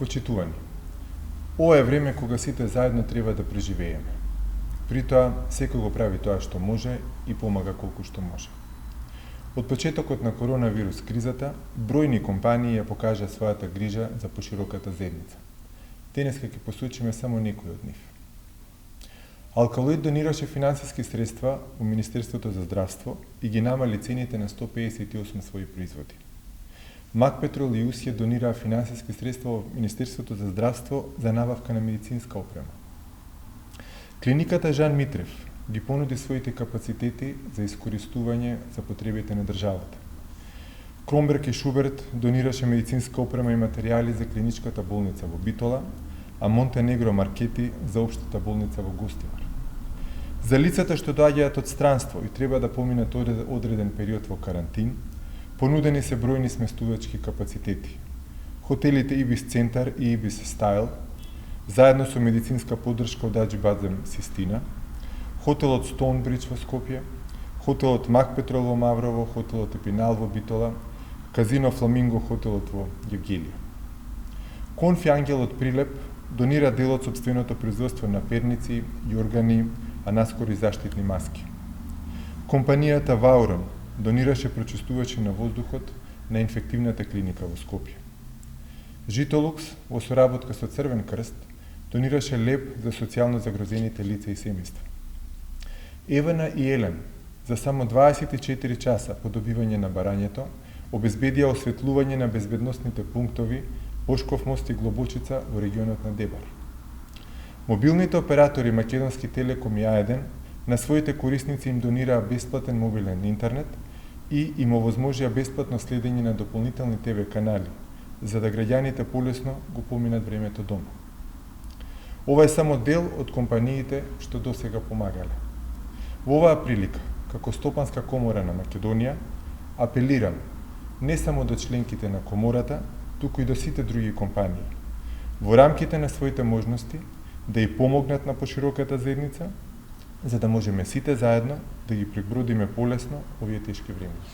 Почитувани. Ова е време кога сите заедно треба да преживееме. При тоа, секој го прави тоа што може и помага колку што може. Од почетокот на коронавирус кризата, бројни компании ја покажа својата грижа за пошироката заедница. Денеска ќе посочиме само некои од нив. Алкалоид донираше финансиски средства во Министерството за здравство и ги намали цените на 158 своји производи. Макпетрол и Усје донираа финансиски средства во Министерството за здравство за набавка на медицинска опрема. Клиниката Жан Митрев ги понуди своите капацитети за искористување за потребите на државата. Кромберг и Шуберт донираше медицинска опрема и материјали за клиничката болница во Битола, а Монтенегро Маркети за општата болница во Гостивар. За лицата што доаѓаат од странство и треба да поминат одреден период во карантин, понудени се бројни сместувачки капацитети. Хотелите Ибис Центар и Ибис Стайл, заедно со медицинска поддршка од Аџибадзем Систина, хотелот Стоунбридж во Скопје, хотелот Макпетрол во Маврово, хотелот Епинал во Битола, казино Фламинго хотелот во Јагелија. Конфи Ангелот Прилеп донира дел од сопственото производство на перници, јоргани, а наскоро и заштитни маски. Компанијата Ваурон донираше прочистувачи на воздухот на инфективната клиника во Скопје. Житолукс, во соработка со Црвен крст, донираше леп за социјално загрозените лица и семејства. Евана и Елен, за само 24 часа по добивање на барањето, обезбедија осветлување на безбедносните пунктови Бошков мост и Глобочица во регионот на Дебар. Мобилните оператори Македонски Телеком и А1 на своите корисници им донираа бесплатен мобилен интернет и им овозможија бесплатно следење на дополнителни ТВ канали, за да граѓаните полесно го поминат времето дома. Ова е само дел од компаниите што досега помагале. Во оваа прилика, како Стопанска комора на Македонија, апелирам не само до членките на комората, туку и до сите други компании, во рамките на своите можности, да ја помогнат на пошироката заедница, за да можеме сите заедно да ги пребродиме полесно овие тешки времења.